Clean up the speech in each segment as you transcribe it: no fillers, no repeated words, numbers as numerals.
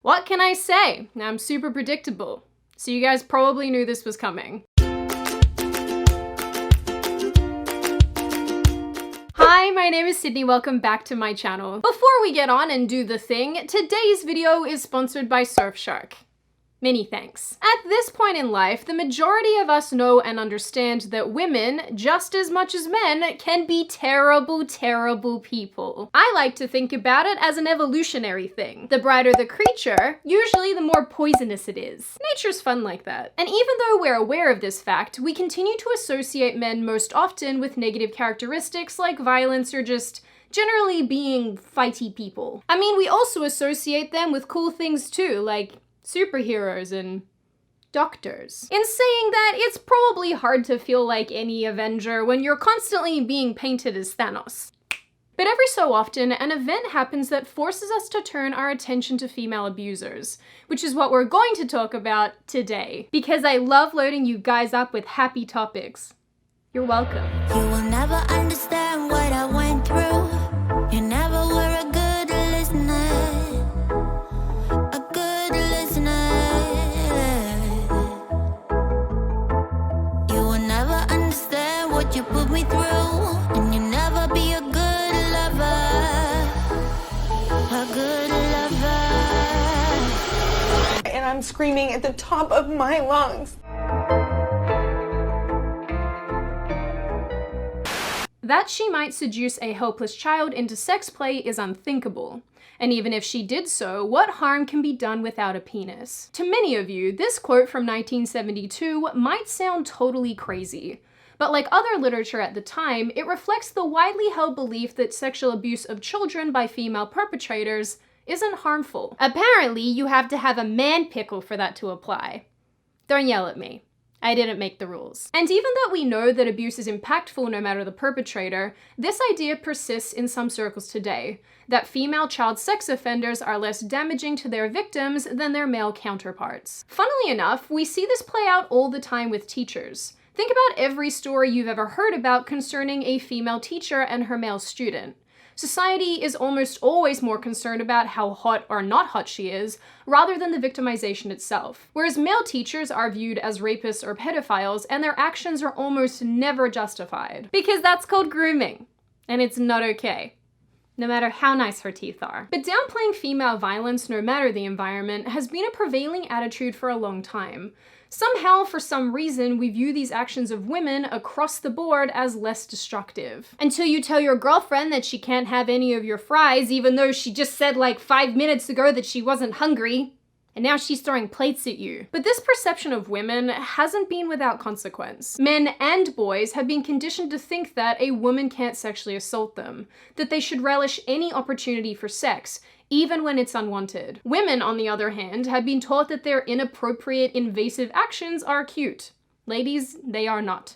What can I say? I'm super predictable. So you guys probably knew this was coming. Hi, my name is Sydney, welcome back to my channel. Before we get on and do the thing, today's video is sponsored by Surfshark. Many thanks. At this point in life, the majority of us know and understand that women, just as much as men, can be terrible, terrible people. I like to think about it as an evolutionary thing. The brighter the creature, usually the more poisonous it is. Nature's fun like that. And even though we're aware of this fact, we continue to associate men most often with negative characteristics like violence or just generally being fighty people. I mean, we also associate them with cool things too, like superheroes and doctors. In saying that, it's probably hard to feel like any Avenger when you're constantly being painted as Thanos. But every so often, an event happens that forces us to turn our attention to female abusers, which is what we're going to talk about today. Because I love loading you guys up with happy topics. You're welcome. You will never understand what I went through. You never were a good listener. You put me through, and you never be a good lover, a good lover. And I'm screaming at the top of my lungs. That she might seduce a helpless child into sex play is unthinkable. And even if she did so, what harm can be done without a penis? To many of you, this quote from 1972 might sound totally crazy. But like other literature at the time, it reflects the widely held belief that sexual abuse of children by female perpetrators isn't harmful. Apparently, you have to have a man pickle for that to apply. Don't yell at me. I didn't make the rules. And even though we know that abuse is impactful no matter the perpetrator, this idea persists in some circles today, that female child sex offenders are less damaging to their victims than their male counterparts. Funnily enough, we see this play out all the time with teachers. Think about every story you've ever heard about concerning a female teacher and her male student. Society is almost always more concerned about how hot or not hot she is, rather than the victimization itself. Whereas male teachers are viewed as rapists or pedophiles, and their actions are almost never justified. Because that's called grooming, and it's not okay. No matter how nice her teeth are. But downplaying female violence, no matter the environment, has been a prevailing attitude for a long time. Somehow, for some reason, we view these actions of women across the board as less destructive. Until you tell your girlfriend that she can't have any of your fries, even though she just said like 5 minutes ago that she wasn't hungry. And now she's throwing plates at you. But this perception of women hasn't been without consequence. Men and boys have been conditioned to think that a woman can't sexually assault them, that they should relish any opportunity for sex, even when it's unwanted. Women, on the other hand, have been taught that their inappropriate, invasive actions are cute. Ladies, they are not.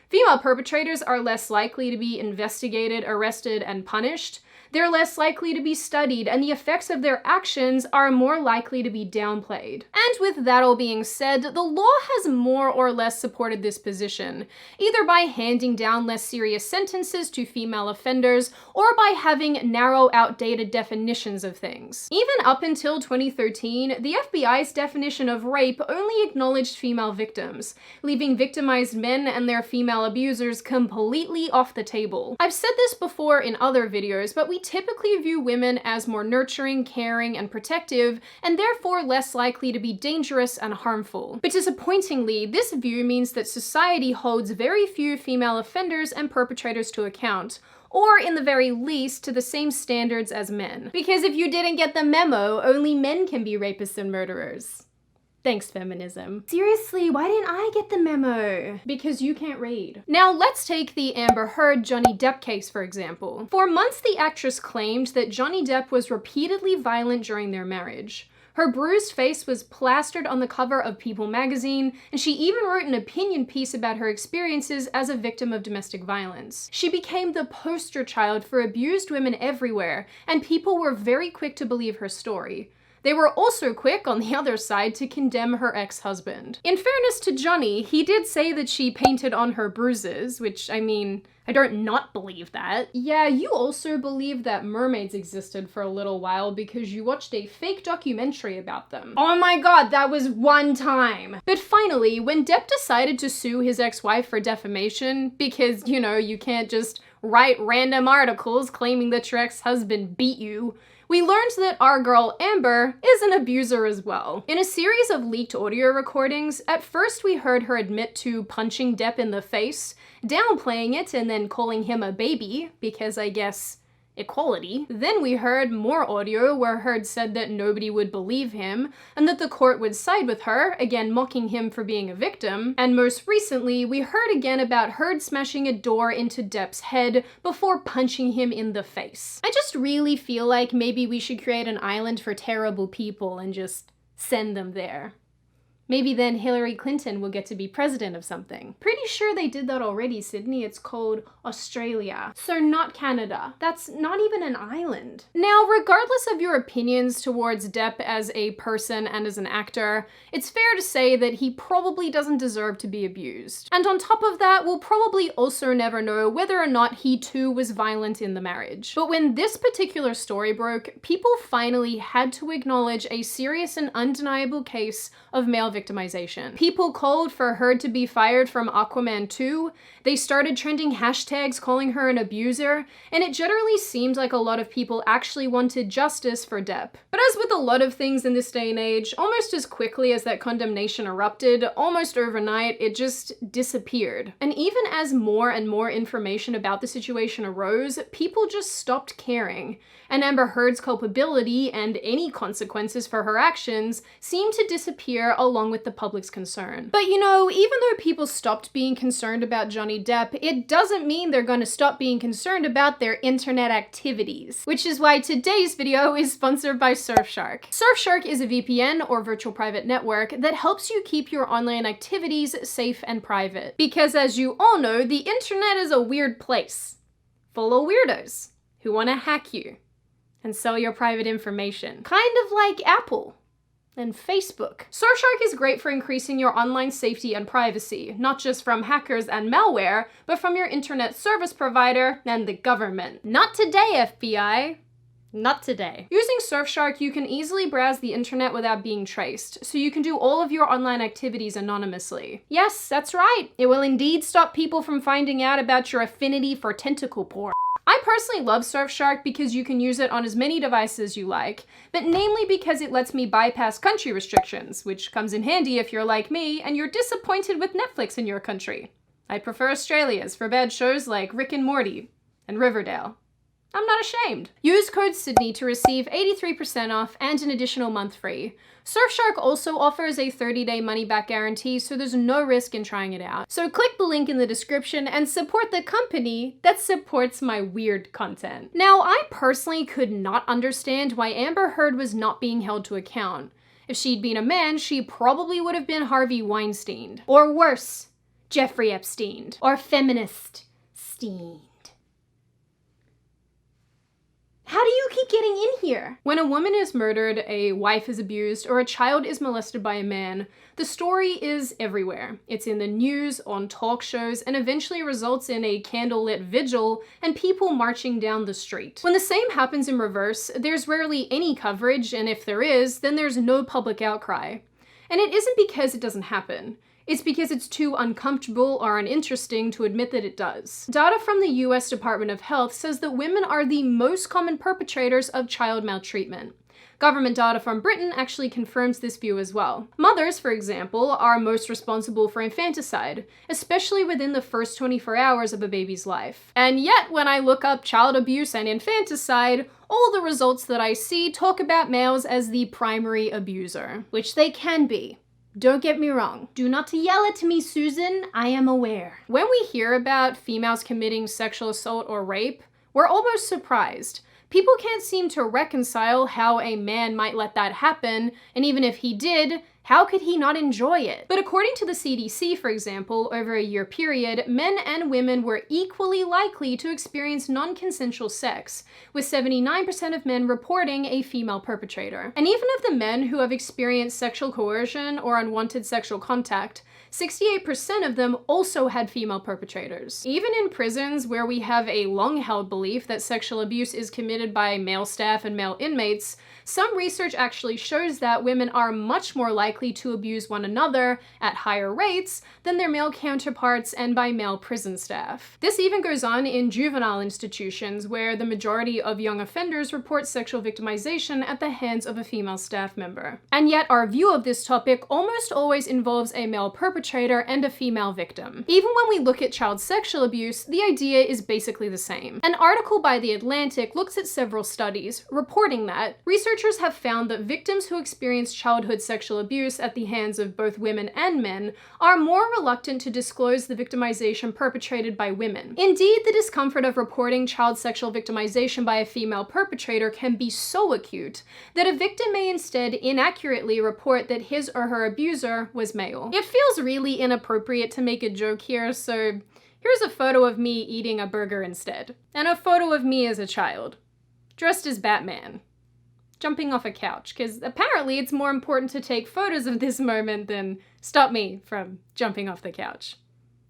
Female perpetrators are less likely to be investigated, arrested, and punished. They're less likely to be studied, and the effects of their actions are more likely to be downplayed. And with that all being said, the law has more or less supported this position, either by handing down less serious sentences to female offenders, or by having narrow, outdated definitions of things. Even up until 2013, the FBI's definition of rape only acknowledged female victims, leaving victimized men and their female abusers completely off the table. I've said this before in other videos, but we typically view women as more nurturing, caring, and protective, and therefore less likely to be dangerous and harmful. But disappointingly, this view means that society holds very few female offenders and perpetrators to account, or in the very least, to the same standards as men. Because if you didn't get the memo, only men can be rapists and murderers. Thanks, feminism. Seriously, why didn't I get the memo? Because you can't read. Now, let's take the Amber Heard-Johnny Depp case, for example. For months, the actress claimed that Johnny Depp was repeatedly violent during their marriage. Her bruised face was plastered on the cover of People magazine, and she even wrote an opinion piece about her experiences as a victim of domestic violence. She became the poster child for abused women everywhere, and people were very quick to believe her story. They were also quick on the other side to condemn her ex-husband. In fairness to Johnny, he did say that she painted on her bruises, which, I mean, I don't not believe that. Yeah, you also believe that mermaids existed for a little while because you watched a fake documentary about them. Oh my god, that was one time! But finally, when Depp decided to sue his ex-wife for defamation, because, you know, you can't just write random articles claiming that your ex-husband beat you, we learned that our girl Amber is an abuser as well. In a series of leaked audio recordings, at first we heard her admit to punching Depp in the face, downplaying it and then calling him a baby, because I guess equality. Then we heard more audio where Heard said that nobody would believe him, and that the court would side with her, again mocking him for being a victim. And most recently, we heard again about Heard smashing a door into Depp's head before punching him in the face. I just really feel like maybe we should create an island for terrible people and just send them there. Maybe then Hillary Clinton will get to be president of something. Pretty sure they did that already, Sydney. It's called Australia. So not Canada. That's not even an island. Now, regardless of your opinions towards Depp as a person and as an actor, it's fair to say that he probably doesn't deserve to be abused. And on top of that, we'll probably also never know whether or not he too was violent in the marriage. But when this particular story broke, people finally had to acknowledge a serious and undeniable case of male victimization. People called for Heard to be fired from Aquaman 2, they started trending hashtags calling her an abuser, and it generally seemed like a lot of people actually wanted justice for Depp. But as with a lot of things in this day and age, almost as quickly as that condemnation erupted, almost overnight, it just disappeared. And even as more and more information about the situation arose, people just stopped caring, and Amber Heard's culpability and any consequences for her actions seemed to disappear along with the public's concern. But you know, even though people stopped being concerned about Johnny Depp, it doesn't mean they're going to stop being concerned about their internet activities. Which is why today's video is sponsored by Surfshark. Surfshark is a VPN, or virtual private network, that helps you keep your online activities safe and private. Because as you all know, the internet is a weird place, full of weirdos who want to hack you and sell your private information. Kind of like Apple and Facebook. Surfshark is great for increasing your online safety and privacy, not just from hackers and malware, but from your internet service provider and the government. Not today, FBI. Not today. Using Surfshark, you can easily browse the internet without being traced, so you can do all of your online activities anonymously. Yes, that's right. It will indeed stop people from finding out about your affinity for tentacle porn. I personally love Surfshark because you can use it on as many devices as you like, but namely because it lets me bypass country restrictions, which comes in handy if you're like me and you're disappointed with Netflix in your country. I prefer Australia's for bad shows like Rick and Morty and Riverdale. I'm not ashamed. Use code Sydney to receive 83% off and an additional month free. Surfshark also offers a 30-day money-back guarantee, so there's no risk in trying it out. So click the link in the description and support the company that supports my weird content. Now, I personally could not understand why Amber Heard was not being held to account. If she'd been a man, she probably would have been Harvey Weinstein. Or worse, Jeffrey Epstein. Or feminist-stein. How do you keep getting in here? When a woman is murdered, a wife is abused, or a child is molested by a man, the story is everywhere. It's in the news, on talk shows, and eventually results in a candlelit vigil and people marching down the street. When the same happens in reverse, there's rarely any coverage, and if there is, then there's no public outcry. And it isn't because it doesn't happen. It's because it's too uncomfortable or uninteresting to admit that it does. Data from the US Department of Health says that women are the most common perpetrators of child maltreatment. Government data from Britain actually confirms this view as well. Mothers, for example, are most responsible for infanticide, especially within the first 24 hours of a baby's life. And yet, when I look up child abuse and infanticide, all the results that I see talk about males as the primary abuser, which they can be. Don't get me wrong. Do not yell at me, Susan. I am aware. When we hear about females committing sexual assault or rape, we're almost surprised. People can't seem to reconcile how a man might let that happen, and even if he did, How could he not enjoy it? But according to the CDC, for example, over a year period, men and women were equally likely to experience non-consensual sex, with 79% of men reporting a female perpetrator. And even of the men who have experienced sexual coercion or unwanted sexual contact, 68% of them also had female perpetrators. Even in prisons where we have a long-held belief that sexual abuse is committed by male staff and male inmates, some research actually shows that women are much more likely to abuse one another at higher rates than their male counterparts and by male prison staff. This even goes on in juvenile institutions where the majority of young offenders report sexual victimization at the hands of a female staff member. And yet our view of this topic almost always involves a male perpetrator and a female victim. Even when we look at child sexual abuse, the idea is basically the same. An article by The Atlantic looks at several studies reporting that researchers have found that victims who experience childhood sexual abuse at the hands of both women and men are more reluctant to disclose the victimization perpetrated by women. Indeed, the discomfort of reporting child sexual victimization by a female perpetrator can be so acute that a victim may instead inaccurately report that his or her abuser was male. It feels really inappropriate to make a joke here, so here's a photo of me eating a burger instead, and a photo of me as a child, dressed as Batman, jumping off a couch, because apparently it's more important to take photos of this moment than stop me from jumping off the couch.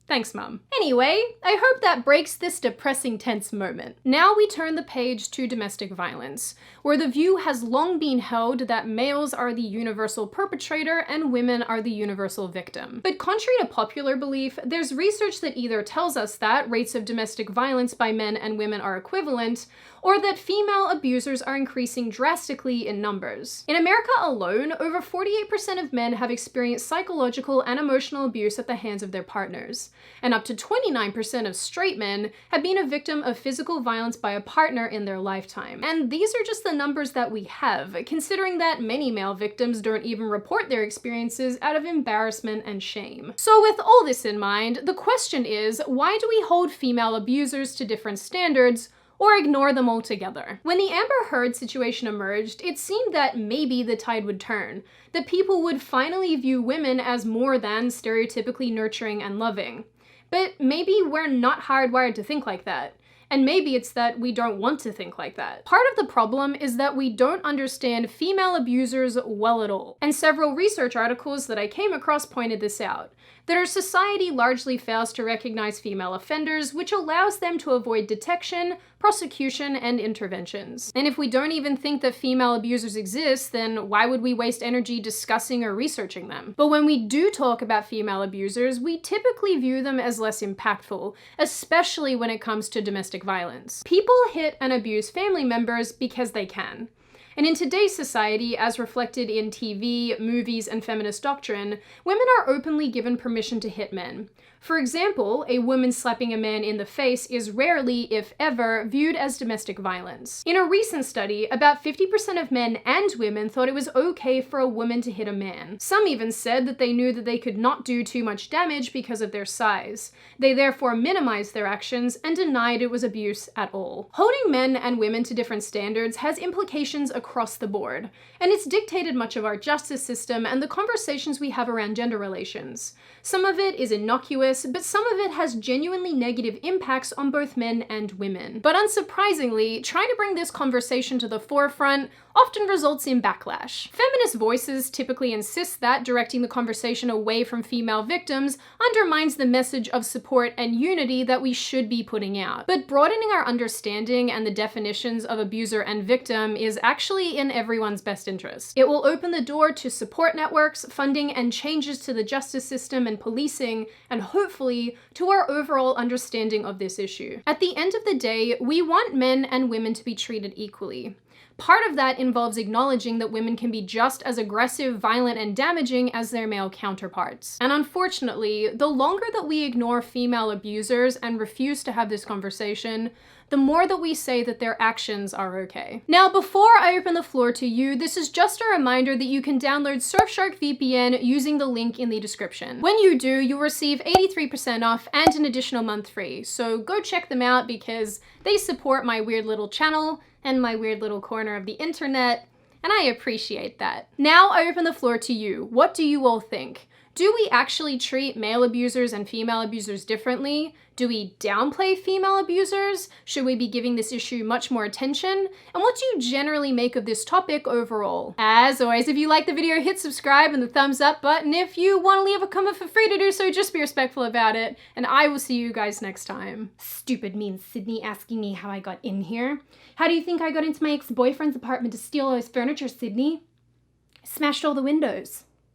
Thanks, Mum. Anyway, I hope that breaks this depressing tense moment. Now we turn the page to domestic violence, where the view has long been held that males are the universal perpetrator and women are the universal victim. But contrary to popular belief, there's research that either tells us that rates of domestic violence by men and women are equivalent, or that female abusers are increasing drastically in numbers. In America alone, over 48% of men have experienced psychological and emotional abuse at the hands of their partners, and up to 29% of straight men have been a victim of physical violence by a partner in their lifetime. And these are just the numbers that we have, considering that many male victims don't even report their experiences out of embarrassment and shame. So with all this in mind, the question is, why do we hold female abusers to different standards or ignore them altogether? When the Amber Heard situation emerged, it seemed that maybe the tide would turn, that people would finally view women as more than stereotypically nurturing and loving. But maybe we're not hardwired to think like that. And maybe it's that we don't want to think like that. Part of the problem is that we don't understand female abusers well at all. And several research articles that I came across pointed this out, that our society largely fails to recognize female offenders, which allows them to avoid detection, prosecution, and interventions. And if we don't even think that female abusers exist, then why would we waste energy discussing or researching them? But when we do talk about female abusers, we typically view them as less impactful, especially when it comes to domestic violence. People hit and abuse family members because they can. And in today's society, as reflected in TV, movies, and feminist doctrine, women are openly given permission to hit men. For example, a woman slapping a man in the face is rarely, if ever, viewed as domestic violence. In a recent study, about 50% of men and women thought it was okay for a woman to hit a man. Some even said that they knew that they could not do too much damage because of their size. They therefore minimized their actions and denied it was abuse at all. Holding men and women to different standards has implications across the board, and it's dictated much of our justice system and the conversations we have around gender relations. Some of it is innocuous, but some of it has genuinely negative impacts on both men and women. But unsurprisingly, trying to bring this conversation to the forefront often results in backlash. Feminist voices typically insist that directing the conversation away from female victims undermines the message of support and unity that we should be putting out. But broadening our understanding and the definitions of abuser and victim is actually in everyone's best interest. It will open the door to support networks, funding, and changes to the justice system and policing, and hopefully to our overall understanding of this issue. At the end of the day, we want men and women to be treated equally. Part of that involves acknowledging that women can be just as aggressive, violent, and damaging as their male counterparts. And unfortunately, the longer that we ignore female abusers and refuse to have this conversation, the more that we say that their actions are okay. Now, before I open the floor to you, this is just a reminder that you can download Surfshark VPN using the link in the description. When you do, you'll receive 83% off and an additional month free. So go check them out because they support my weird little channel and my weird little corner of the internet, and I appreciate that. Now I open the floor to you. What do you all think? Do we actually treat male abusers and female abusers differently? Do we downplay female abusers? Should we be giving this issue much more attention? And what do you generally make of this topic overall? As always, if you like the video, hit subscribe and the thumbs up button. If you want to leave a comment, feel free to do so, just be respectful about it. And I will see you guys next time. Stupid mean Sydney asking me how I got in here. How do you think I got into my ex-boyfriend's apartment to steal all his furniture, Sydney? I smashed all the windows.